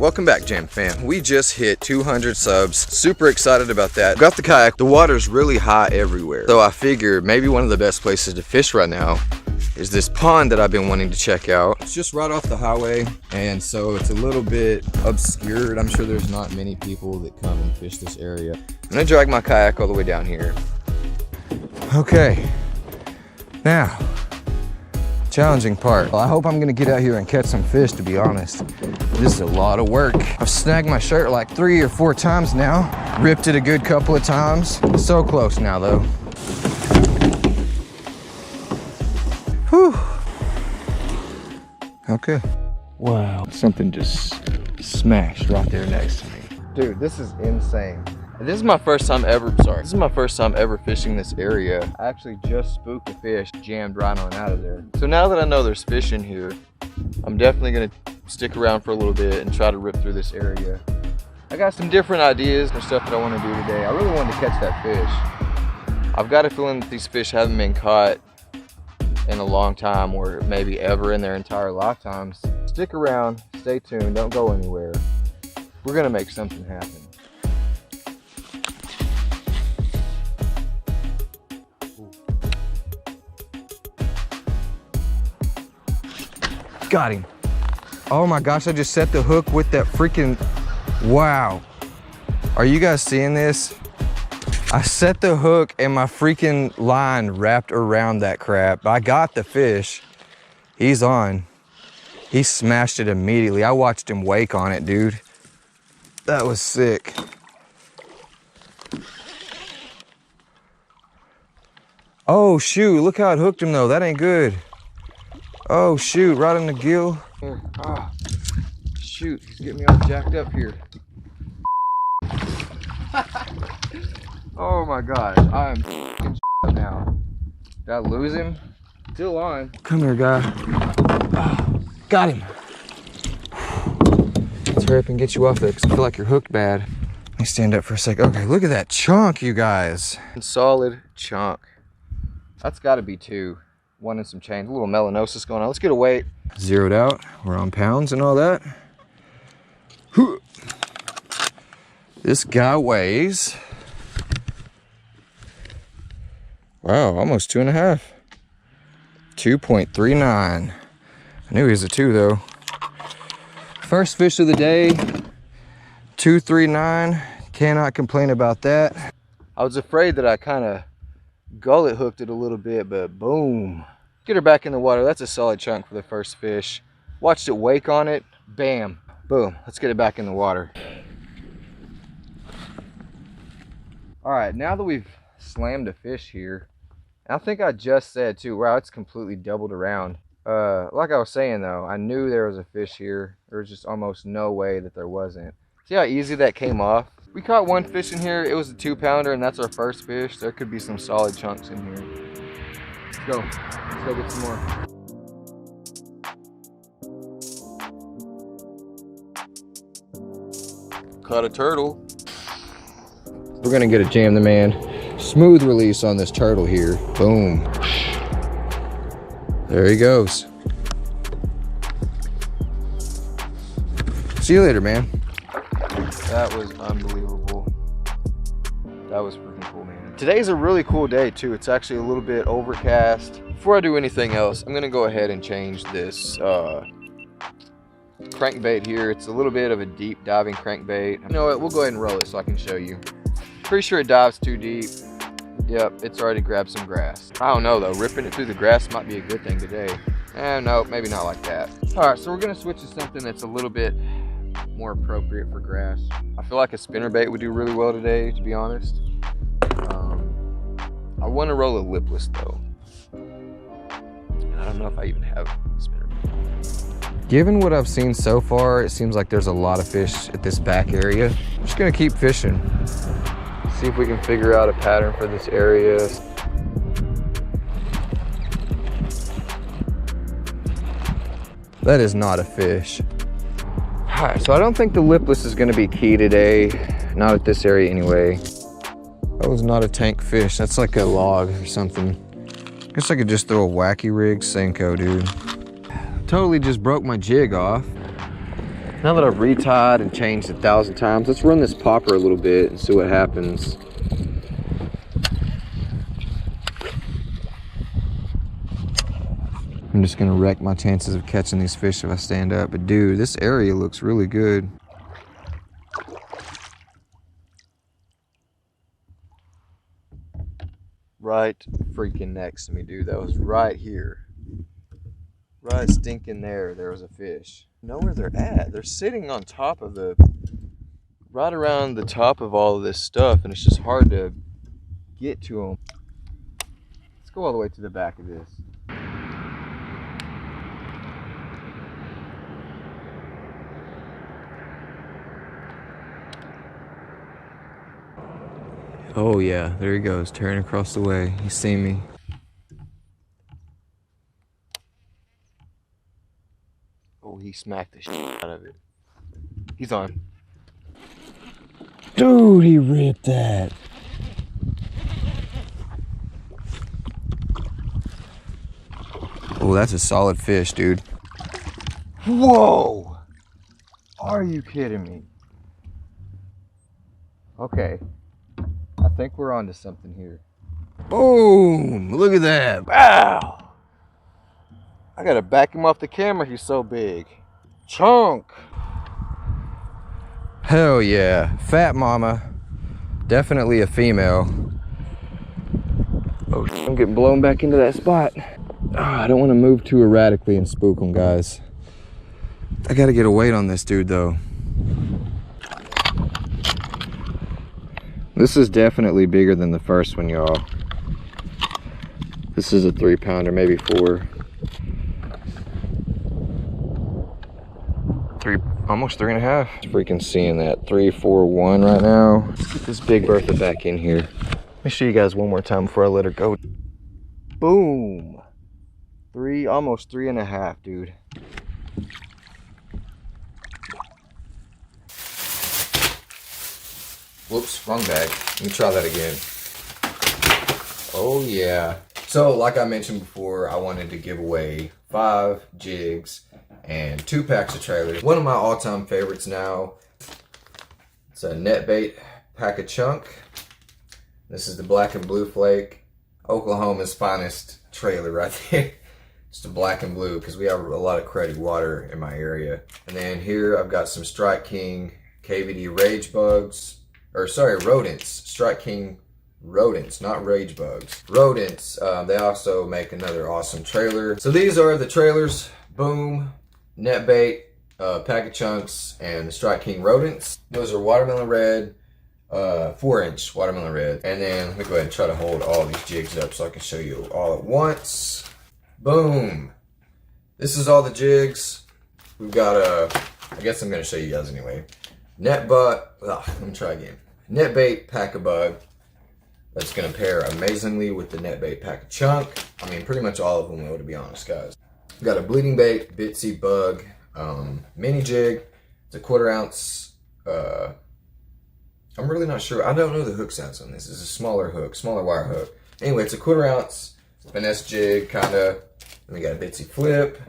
Welcome back, Jam Fam. We just hit 200 subs. Super excited about that. Got the kayak. The water's really high everywhere. So I figured maybe one of the best places to fish right now is this pond that I've been wanting to check out. It's just right off the highway, and so it's a little bit obscured. I'm sure there's not many people that come and fish this area. I'm gonna drag my kayak all the way down here. Okay, now, challenging part. Well, I hope I'm gonna get out here and catch some fish, to be honest. This is a lot of work. I've snagged my shirt like 3 or 4 times now. Ripped it a good couple of times. So close now though. Whew. Okay. Wow. Something just smashed right there next to me. Dude, this is insane. This is my first time ever, This is my first time ever fishing this area. I actually just spooked a fish, jammed right on out of there. So now that I know there's fish in here, I'm definitely gonna stick around for a little bit and try to rip through this area. I got some different ideas for stuff that I want to do today. I really wanted to catch that fish. I've got a feeling that these fish haven't been caught in a long time, or maybe ever in their entire lifetimes. Stick around, stay tuned, don't go anywhere. We're gonna make something happen. Got him. Oh my gosh, I just set the hook with that freaking, wow. Are you guys seeing this? I set the hook and my freaking line wrapped around that crap. I got the fish. He's on. He smashed it immediately. I watched him wake on it, dude. That was sick. Oh shoot, look how it hooked him though. That ain't good. Oh shoot, right in the gill. Here. Ah, shoot, he's getting me all jacked up here. Oh my gosh, I am f***ing up now. Did I lose him? Still on. Come here, guy. Oh, got him. Let's hurry up and get you off there because I feel like you're hooked bad. Let me stand up for a sec. Okay, look at that chunk, you guys. Solid chunk. That's gotta be 2. 1 and some change. A little melanosis going on. Let's get a weight. Zeroed out. We're on pounds and all that. This guy weighs, wow, almost 2.5. 2.39. I knew he was a 2 though. First fish of the day, 239. Cannot complain about that. I was afraid that I kind of gullet hooked it a little bit, but boom. Get her back in the water. That's a solid chunk for the first fish. Watched it wake on it. Bam. Boom. Let's get it back in the water. All right, now that we've slammed a fish here, I think I just said too, wow, it's completely doubled around. Like I was saying though, I knew there was a fish here. There was just almost no way that there wasn't. See how easy that came off? We caught 1 fish in here. It was a 2-pounder, and that's our first fish. There could be some solid chunks in here. Let's go. Let's go get some more. Caught a turtle. We're gonna get a Jam the Man smooth release on this turtle here. Boom. There he goes. See you later, man. That was unbelievable. That was freaking cool, man. Today's a really cool day too. It's actually a little bit overcast. Before I do anything else, I'm gonna go ahead and change this crankbait here. It's a little bit of a deep diving crankbait. You know what, we'll go ahead and roll it so I can show you. Pretty sure it dives too deep. Yep, it's already grabbed some grass. I don't know though, ripping it through the grass might be a good thing today. No, maybe not like that. All right, so we're gonna switch to something that's a little bit more appropriate for grass. I feel like a spinnerbait would do really well today, to be honest. I want to roll a lipless though. And I don't know if I even have a spinnerbait. Given what I've seen so far, it seems like there's a lot of fish at this back area. I'm just gonna keep fishing. See if we can figure out a pattern for this area. That is not a fish. All right, so I don't think the lipless is gonna be key today. Not at this area anyway. That was not a tank fish. That's like a log or something. Guess I could just throw a wacky rig Senko, dude. Totally just broke my jig off. Now that I've retied and changed 1,000 times, let's run this popper a little bit and see what happens. I'm just gonna wreck my chances of catching these fish if I stand up. But dude, this area looks really good. Right freaking next to me, dude. That was right here. Right stinking there was a fish. Know where they're at. They're sitting on top of right around the top of all of this stuff, and it's just hard to get to them. Let's go all the way to the back of this. Oh yeah, there he goes, tearing across the way. He's seen me. Oh, he smacked the shit out of it. He's on. Dude, he ripped that. Oh, that's a solid fish, dude. Whoa! Are you kidding me? Okay. I think we're onto something here. Boom! Look at that. Wow! I gotta back him off the camera, he's so big. Chunk! Hell yeah. Fat mama. Definitely a female. Oh, I'm getting blown back into that spot. Oh, I don't want to move too erratically and spook them, guys. I gotta get a weight on this dude, though. This is definitely bigger than the first one, y'all. This is a 3-pounder, maybe 4. Almost 3.5. Freaking seeing that 3, 4, 1 right now. Let's get this big Bertha back in here. Let me show you guys one more time before I let her go. Boom. Almost 3.5, dude. Whoops, wrong bag. Let me try that again. Oh yeah. So like I mentioned before, I wanted to give away 5 jigs and 2 packs of trailers. One of my all-time favorites now. It's a net bait pack of chunk. This is the black and blue flake, Oklahoma's finest trailer right there. It's the black and blue because we have a lot of cruddy water in my area. And then here I've got some Strike King KVD rage bugs, or sorry, rodents. Strike King rodents, not rage bugs. Rodents. They also make another awesome trailer. So these are the trailers. Boom, net bait, pack of chunks, and the Strike King rodents. Those are watermelon red, 4-inch watermelon red. And then let me go ahead and try to hold all these jigs up so I can show you all at once. Boom. This is all the jigs. We've got I guess I'm gonna show you guys anyway. Net let me try again. Net bait pack of bug. That's gonna pair amazingly with the net bait pack of chunk. I mean, pretty much all of them will, to be honest, guys. We've got a bleeding bait bitsy bug mini jig. It's a 1/4 ounce. I'm really not sure. I don't know the hook size on this. It's a smaller hook, smaller wire hook. Anyway, it's a 1/4 ounce finesse jig, kinda. And we got a bitsy flip.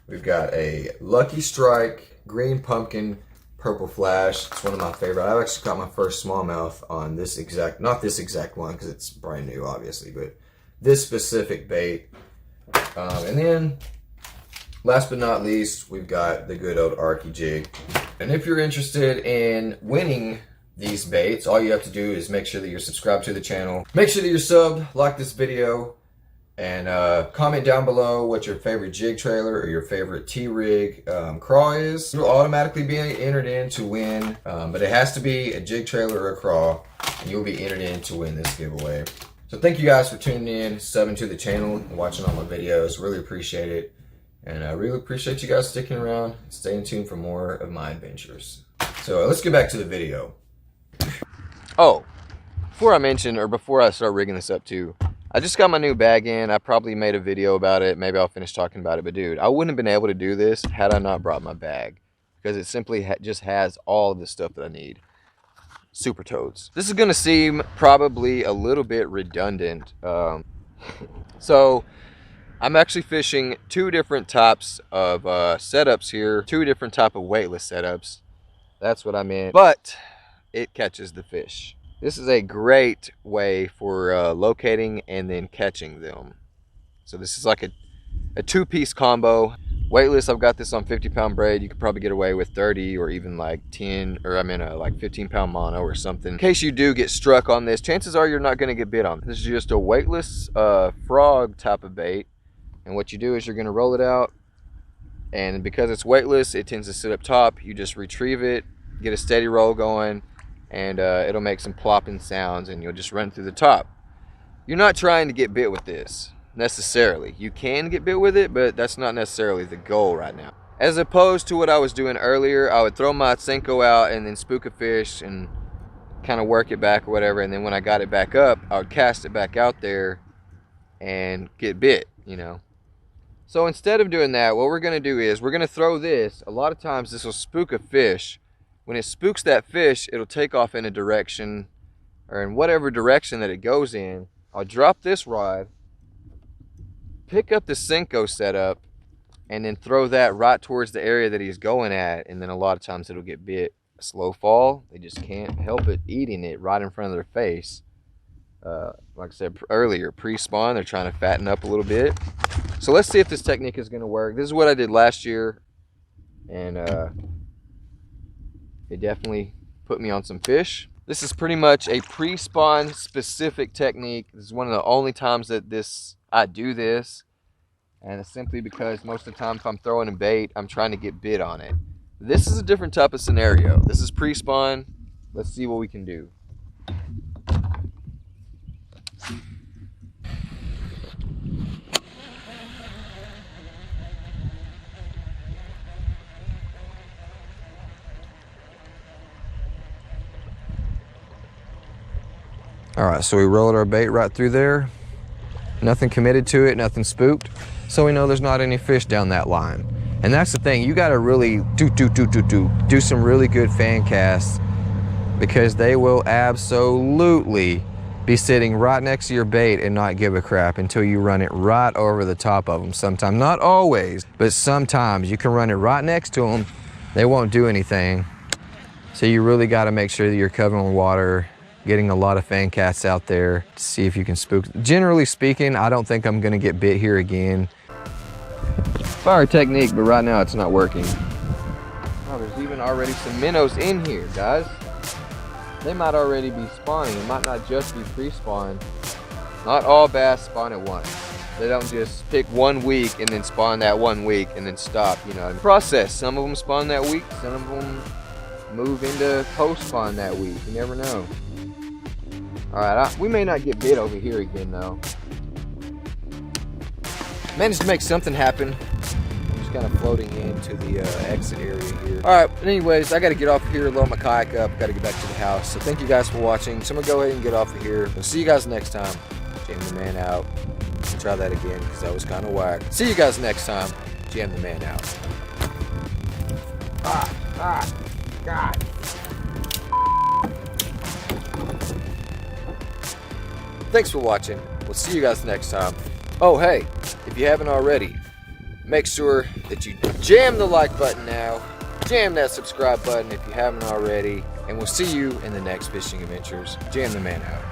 We've got a Lucky Strike green pumpkin purple flash. It's one of my favorite. I've actually caught my first smallmouth on this exact, not this exact one because it's brand new, obviously, but this specific bait. And then, last but not least, we've got the good old Arky jig. And if you're interested in winning these baits, all you have to do is make sure that you're subscribed to the channel. Make sure that you're subbed, like this video, and comment down below what your favorite jig trailer or your favorite T-rig craw is. You'll automatically be entered in to win, but it has to be a jig trailer or a craw, and you'll be entered in to win this giveaway. So thank you guys for tuning in, subbing to the channel, and watching all my videos. Really appreciate it. And I really appreciate you guys sticking around and staying tuned for more of my adventures. So let's get back to the video. Oh, before I start rigging this up too, I just got my new bag in. I probably made a video about it. Maybe I'll finish talking about it. But dude, I wouldn't have been able to do this had I not brought my bag, because it simply just has all of the stuff that I need. Super toads. This is gonna seem probably a little bit redundant. So I'm actually fishing two different types of setups here, two different type of weightless setups. That's what I meant, but it catches the fish. This is a great way for locating and then catching them. So this is like a two-piece combo. Weightless, I've got this on 50-pound braid. You could probably get away with 30 or even like 10, or like 15-pound mono or something. In case you do get struck on this, chances are you're not gonna get bit on. This is just a weightless frog type of bait. And what you do is you're gonna roll it out, and because it's weightless, it tends to sit up top. You just retrieve it, get a steady roll going, and it'll make some plopping sounds, and you'll just run through the top. You're not trying to get bit with this necessarily. You can get bit with it, but that's not necessarily the goal right now. As opposed to what I was doing earlier, I would throw my Senko out and then spook a fish and kind of work it back or whatever, and then when I got it back up, I would cast it back out there and get bit, you know. So instead of doing that, what we're going to do is we're going to throw this. A lot of times this will spook a fish. When it spooks that fish, it'll take off in a direction, or in whatever direction that it goes in. I'll drop this rod, pick up the Senko setup, and then throw that right towards the area that he's going at, and then a lot of times it'll get bit. A slow fall, they just can't help it eating it right in front of their face. Like I said earlier, pre-spawn, they're trying to fatten up a little bit. So let's see if this technique is going to work. This is what I did last year, and it definitely put me on some fish. This is pretty much a pre-spawn specific technique. This is one of the only times that I do this, and it's simply because most of the time if I'm throwing a bait, I'm trying to get bit on it. This is a different type of scenario. This is pre-spawn. Let's see what we can do. All right, so we rolled our bait right through there. Nothing committed to it, nothing spooked. So we know there's not any fish down that line. And that's the thing, you gotta really do some really good fan casts, because they will absolutely be sitting right next to your bait and not give a crap until you run it right over the top of them. Sometimes, not always, but sometimes you can run it right next to them. They won't do anything. So you really gotta make sure that you're covering water, getting a lot of fan casts out there to see if you can spook. Generally speaking, I don't think I'm gonna get bit here again. Fire technique, but right now it's not working. Oh, there's even already some minnows in here, guys. They might already be spawning. It might not just be pre-spawn. Not all bass spawn at once. They don't just pick 1 week and then spawn that 1 week and then stop, you know. Process, some of them spawn that week, some of them move into post-spawn that week. You never know. Alright, we may not get bit over here again though. Managed to make something happen. I'm just kind of floating into the exit area here. Alright, but anyways, I gotta get off here, load my kayak up, gotta get back to the house. So thank you guys for watching. So I'm gonna go ahead and get off of here. We'll see you guys next time. Jam the man out. I'll try that again because that was kind of whack. See you guys next time. Jam the man out. God. Thanks for watching. We'll see you guys next time. Oh, hey, if you haven't already, make sure that you jam the like button now. Jam that subscribe button if you haven't already. And we'll see you in the next fishing adventures. Jam the man out.